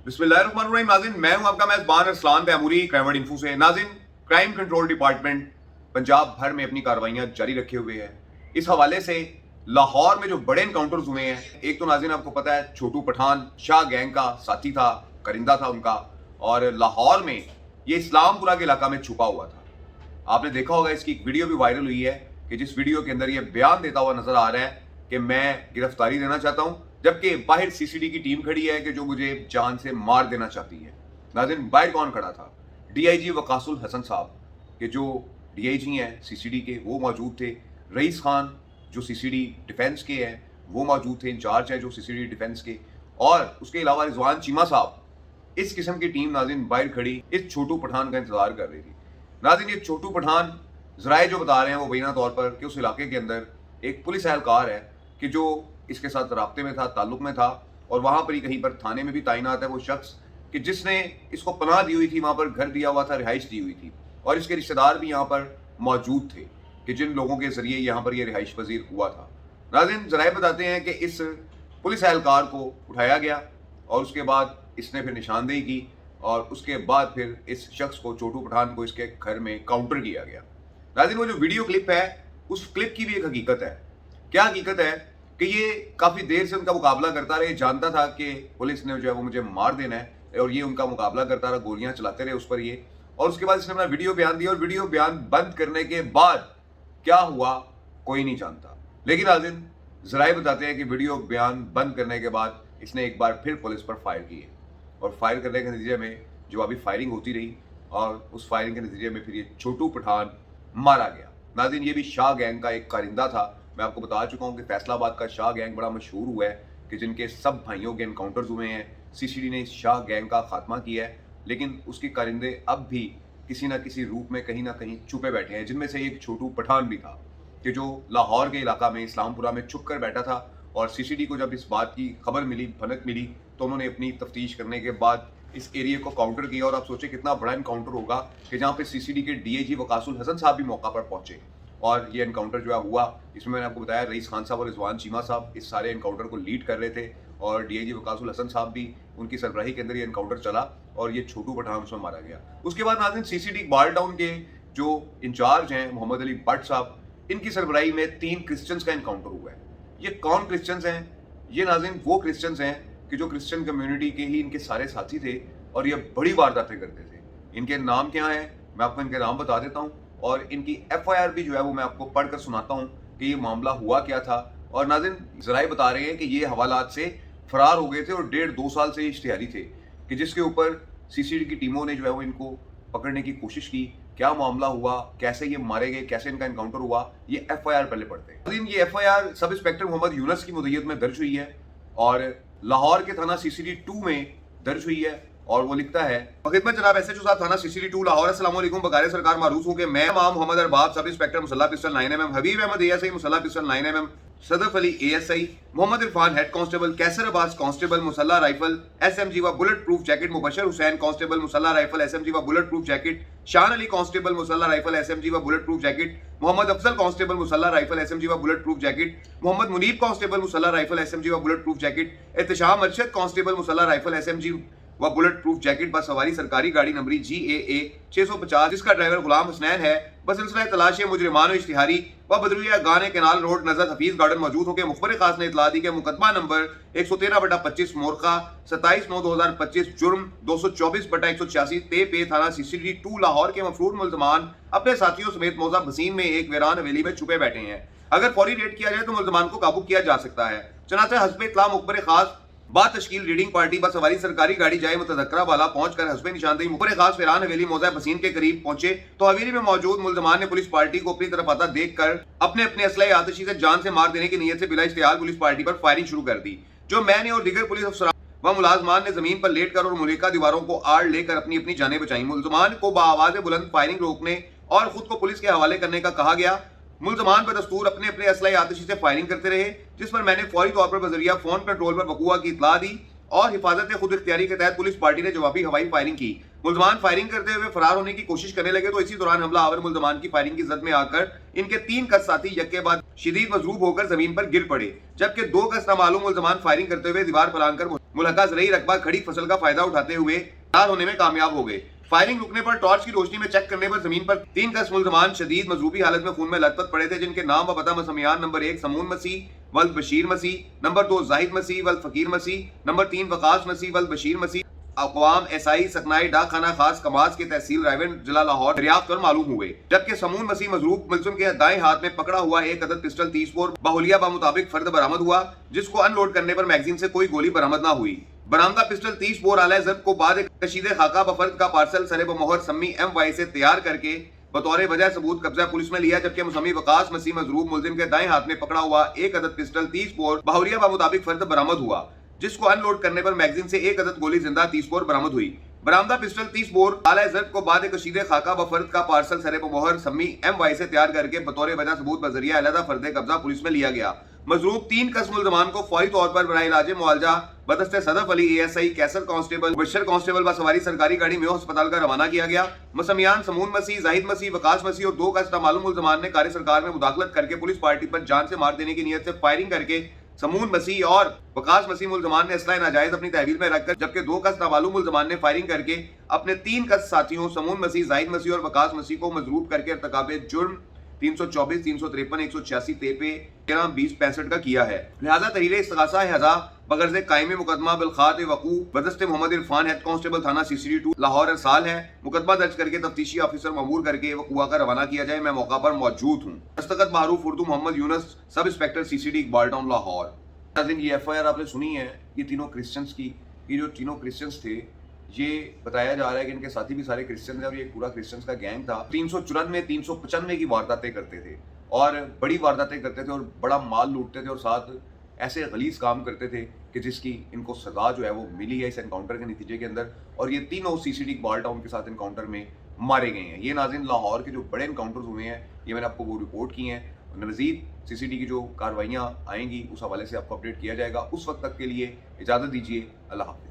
बिस्मिल्लाहिर्रहमानिर्रहीम। नाज़रीन, मैं हूं आपका मेज़बान अरसलान तैमूरी क्राइम इन्फो से। नाज़रीन, क्राइम कंट्रोल डिपार्टमेंट पंजाब भर में अपनी कार्रवाइयां जारी रखे हुए है। इस हवाले से लाहौर में जो बड़े एनकाउंटर्स हुए हैं, एक तो नाज़रीन आपको पता है छोटू पठान शाह गैंग का साथी था, करिंदा था उनका, और लाहौर में ये इस्लामपुरा के इलाका में छुपा हुआ था। आपने देखा होगा, इसकी एक वीडियो भी वायरल हुई है कि जिस वीडियो के अंदर ये बयान देता हुआ नजर आ रहा है कि मैं गिरफ्तारी देना चाहता हूं, जबकि बाहर सीसीडी की टीम खड़ी है कि जो मुझे जान से मार देना चाहती है। नाज़रीन, बाहर कौन खड़ा था? डीआईजी वकासुल हसन साहब के जो डीआईजी हैं सीसीडी के, वो मौजूद थे। रईस खान जो सीसीडी डिफेंस के हैं वो मौजूद थे, इंचार्ज हैं जो सीसीडी डिफेंस के, और उसके अलावा रिजवान चीमा साहब। इस किस्म की टीम नाज़रीन बाहर खड़ी इस छोटू पठान का इंतजार कर रही थी। नाज़रीन, ये छोटू पठान ज़राए जो बता रहे हैं वो बेना तौर पर कि उस इलाके के अंदर एक पुलिस एहलकार है कि जो इसके साथ राब्ते में था, ताल्लुक में था, और वहाँ पर ही कहीं पर थाने में भी तैनात है वो शख्स कि जिसने इसको पनाह दी हुई थी, वहाँ पर घर दिया हुआ था, रिहाइश दी हुई थी, और इसके रिश्तेदार भी यहाँ पर मौजूद थे कि जिन लोगों के ज़रिए यहाँ पर ये रिहाइश पजीर हुआ था। नाज़रीन, ज़राए बताते हैं कि इस पुलिस एहलकार को उठाया गया और उसके बाद इसने फिर निशानदेही की, और उसके बाद फिर इस शख्स को, छोटू पठान को, इसके घर में काउंटर किया गया। नाज़रीन, वो जो वीडियो क्लिप है उस क्लिप की भी एक हकीकत है। क्या हकीकत है कि ये काफ़ी देर से उनका मुकाबला करता रहा, जानता था कि पुलिस ने जो है वो मुझे मार देना है, और ये उनका मुकाबला करता रहा, गोलियां चलाते रहे उस पर ये, और उसके बाद इसने अपना वीडियो बयान दिया, और वीडियो बयान बंद करने के बाद क्या हुआ कोई नहीं जानता। लेकिन नाज़रीन, ज़राए बताते हैं कि वीडियो बयान बंद करने के बाद इसने एक बार फिर पुलिस पर फायर किए, और फायर करने के नतीजे में जवाबी फायरिंग होती रही, और उस फायरिंग के नतीजे में फिर ये छोटू पठान मारा गया। नाज़रीन, ये भी शाह गैंग का एक कारिंदा था। मैं आपको बता चुका हूँ कि फैसलाबाद का शाह गैंग बड़ा मशहूर हुआ है कि जिनके सब भाइयों के एनकाउंटर्स हुए हैं। सीसीडी ने इस शाह गैंग का खात्मा किया है, लेकिन उसके कारिंदे अब भी किसी न किसी रूप में कहीं ना कहीं छुपे बैठे हैं, जिनमें से एक छोटू पठान भी था कि जो लाहौर के इलाका में इस्लामपुरा में छुप कर बैठा था। और सीसीडी को जब इस बात की खबर मिली, भनक मिली, तो उन्होंने अपनी तफ्तीश करने के बाद इस एरिया को काउंटर किया। और आप सोचे कितना बड़ा एनकाउंटर होगा कि जहाँ पे सीसीडी के डीआईजी वकासुल हसन साहब भी मौका पर पहुंचे, और ये एनकाउंटर जो है हुआ। इसमें मैंने आपको बताया रईस खान साहब और रिजवान चीमा साहब इस सारे एनकाउंटर को लीड कर रहे थे, और डीआईजी वकासुल हसन साहब भी, उनकी सरबराही के अंदर ये एनकाउंटर चला, और ये छोटू पठान उसमें मारा गया। उसके बाद नाज़रीन, सीसीडी बार टाउन के जो इंचार्ज हैं मोहम्मद अली भट्ट साहब, इनकी सरबराही में 3 क्रिश्चियंस का एनकाउंटर हुआ है। ये कौन क्रिश्चियंस हैं? ये नाज़रीन वो क्रिश्चियंस हैं कि जो क्रिश्चियन कम्युनिटी के ही इनके सारे साथी थे, और ये बड़ी वारदातें करते थे। इनके नाम क्या हैं, मैं आपको इनके नाम बता देता हूँ, और इनकी एफआईआर भी जो है वो मैं आपको पढ़कर सुनाता हूँ कि ये मामला हुआ क्या था। और नाज़रीन, ज़राए बता रहे हैं कि ये हवालात से फरार हो गए थे, और 1.5-2 साल से इश्तिहारी थे कि जिसके ऊपर सीसीडी की टीमों ने जो है वो इनको पकड़ने की कोशिश की। क्या मामला हुआ, कैसे ये मारे गए, कैसे इनका एनकाउंटर हुआ, ये एफआईआर पहले पढ़ते हैं। ये FIR sub inspector Mohammad Yunus की मुद्दत में दर्ज हुई है, और लाहौर के थाना सीसीडी 2 में दर्ज हुई है। और वो लिखता है, खिदमत जनाब एसएचओ साहब थाना सीसीडी 2 लाहौर, अस्सलाम वालेकुम। बगारे सरकार मारूफ हूं कि मैं इमाम मोहम्मद अरबाब सब इंस्पेक्टर मुसल्ला pistol 9mm, Habib Ahmed ASI मुसल्ला pistol 9mm, Sadaf Ali ASI, Mohammad Irfan head constable, Qaiser Abbas constable मुसल्ला राइफल एसएमजी व bulletproof jacket, Mubashar Hussain constable मुसल्ला राइफल एसएमजी व bulletproof jacket, Shan Ali constable मुसल्ला राइफल एसएमजी व bulletproof jacket, Mohammad Afzal constable मुसल्ला राइफल एसएमजी व bulletproof jacket, Mohammad Muneeb constable मुसल्ला राइफल एसएमजी व bulletproof jacket, Ehtesham Arshad constable मुसल्ला राइफल एसएमजी व बुलेट प्रूफ जैकेट बस सवारी सरकारी गाड़ी नंबरी GAA 650, जिसका ड्राइवर गुलाम हुसैन है, बसिलसिला तलाश मुजरिमान इश्तिहारी व बदरुया गाने केनाल रोड नजर हफीज गार्डन मौजूद हो के मुखबर खास ने इतला दी के मुकदमा नंबर 113/25 मोरखा 27/9/2025 जुर्म 224/186 पे थाना सीसीडी 2 लाहौर के मफरूर मुल्जमान अपने साथियों समेत मौजा बसीन में एक वीरान हवेली में छुपे बैठे हैं। अगर फौरी रेड किया जाए तो मुल्जमान को काबू किया जा सकता है। चनाचे हस्बे इत्तला मुखबर खास बाद तश्कील रीडिंग पार्टी बस सवारी सरकारी गाड़ी जाए मुतज़क्करा वाला पहुंचकर हस्बे निशानदेही मुखबर खास फैरान हवेली मौजा बसीन के करीब पहुंचे तो हवेली में मौजूद मुल्जमान ने पुलिस पार्टी को अपनी तरफ आता देखकर अपने असलहे आतिशी से जान से मार देने की नीयत से बिला इश्तिहाल पुलिस पार्टी पर फायरिंग शुरू कर दी, जो मैंने और दीगर पुलिस अफसरान व मुलाजमान ने जमीन पर लेट कर और मुलिका दीवारों को आड़ लेकर अपनी अपनी जानें बचाई। मुल्जमान को बाआवाज़ बुलंद फायरिंग रोकने और खुद को पुलिस के हवाले करने का कहा गया। मुल्जमान पर दस्तूर अपने अपने असलहे आतिशी से फायरिंग करते रहे, जिस पर मैंने फौरी तौर पर बजरिया फोन कंट्रोल पर वकूआ की इतला दी, और हिफाजत खुद इख्तियारी के तहत पुलिस पार्टी ने जवाबी हवाई फायरिंग की। मुल्जमान फायरिंग करते हुए फरार होने की कोशिश करने लगे तो इसी दौरान हमला आवर मुल्जमान की फायरिंग की जद में आकर इनके 3 कस साथी यक्के बाद शदीद मजरूब होकर जमीन पर गिर पड़े, जबकि 2 गज नामालूम मुल्ज़मान फायरिंग करते हुए दीवार फलांग कर मुलहका ज़रई रकबा खड़ी फसल का फायदा उठाते हुए फरार होने में कामयाब हो गए। फायरिंग रुकने पर टॉर्च की रोशनी में चेक करने पर जमीन पर 3 गज मुल्ज़मान शदीद मजरूबी हालत में खून में लथपथ पड़े थे, जिनके नाम व पता मसमियान नंबर 1 समून मसीह वल बशीर मसीह, नंबर 2 जाहिद मसीह वल फकीर मसीह, नंबर 3 वकास मसीह वल बशीर मसीह अकवाम एसआई सकनाई डाक खाना खास कमास के तहसील रायवन जिला लाहौर दरियाफ्त कर मालूम हुए, जबकि समून मसीह मजरूब मुलजिम के दाएं हाथ में पकड़ा हुआ एक अदद पिस्टल 30 बोर बाहुलिया मुताबिक फर्द बरामद हुआ, जिसको अनलोड करने पर मैगजीन से कोई गोली बरामद न हुई। बरामदा पिस्टल 30 बोर आला जब्त को बाद एक कशीदे खाका बफर्द का पार्सल सरे बमोहर सम्मी MY से तैयार करके बतौर वजह सबूत कब्जा पुलिस में लिया, जबकि मुसम्मी वकास मसीह मजरूब मुलजिम के दाएं हाथ में पकड़ा हुआ एक अदद पिस्टल 30 बोर बाहुलिया मुताबिक फर्द बरामद हुआ, जिसको अनलोड करने पर मैगजीन से एक अदद गोली जिंदा 30 बोर बरामद हुई। बरामदा पिस्टल 30 बोर आला जब्त को बाद एक कशीदे खाका बफर्द का पार्सल सरे बमोहर सम्मी MY से तैयार करके बतौर वजह सबूत बजरिया अलहदा फर्द कब्जा पुलिस में लिया गया। मजरूब 3 कस मुल्ज़मान को फौरी तौर पर बराए इलाज मुआवजा बदस्ते सदफ अली ASI कैसर कांस्टेबल बशर कांस्टेबल व सवारी सरकारी गाड़ी में अस्पताल का रवाना किया गया। मसमियान समून मसीह, जाहिद मसीह, वकास मसीह और 2 कस नामालूम मुल्ज़मान ने कार्य सरकार में मुदाखलत करके पुलिस पार्टी पर जान से मार देने की नीयत से फायरिंग करके समून मसीह और वकास मसीह मुल्ज़मान ने असला नाजायज अपनी तहवील में रखकर, जबकि 2 कस नामालूम मुल्ज़मान ने फायरिंग करके अपने 3 कस साथियों समून मसीह, जाहिद मसीह और वकास मसीह को मजरूब करके इर्तिकाबे जुर्म 324, 353, 186 तेपे 13, 20, 65 का किया है। लिहाजा तहरीर इस्तगासा हज़ा बगर्ज़ कायमी मुकदमा बिलखात वकू बदस्ते मोहम्मद इरफान हेड कांस्टेबल थाना CCD 2 लाहौर अरसाल है। मुकदमा दर्ज करके तफ्तीशी ऑफिसर ममूर करके वकुआ का रवाना किया जाए। मैं मौका पर मौजूद हूँ। दस्तखत मारूफ Urdu Mohammad Yunus, sub inspector CCD Iqbal town Lahore. ये FIR आपने सुनी है, ये तीनों क्रिश्चियंस की, ये जो तीनों क्रिश्चियंस थे, ये बताया जा रहा है कि इनके साथी भी सारे क्रिश्चियन थे और ये पूरा क्रिश्चियंस का गैंग था। 394, 395 की वारदातें करते थे और बड़ी वारदातें करते थे और बड़ा माल लूटते थे और साथ ऐसे गलीज काम करते थे कि जिसकी इनको सजा जो है वो मिली है इस एनकाउंटर के नतीजे के अंदर, और ये तीनों CCD इकबाल टाउन के साथ एनकाउंटर में मारे गए हैं। ये नाज़रीन लाहौर के जो बड़े एनकाउंटर्स हुए हैं, ये मैंने आपको वो रिपोर्ट की हैं। मज़ीद CCD की जो कार्रवाइयाँ आएंगी उस हवाले से आपको अपडेट किया जाएगा। उस वक्त तक के लिए इजाज़त दीजिए। अल्लाह हाफ़िज़।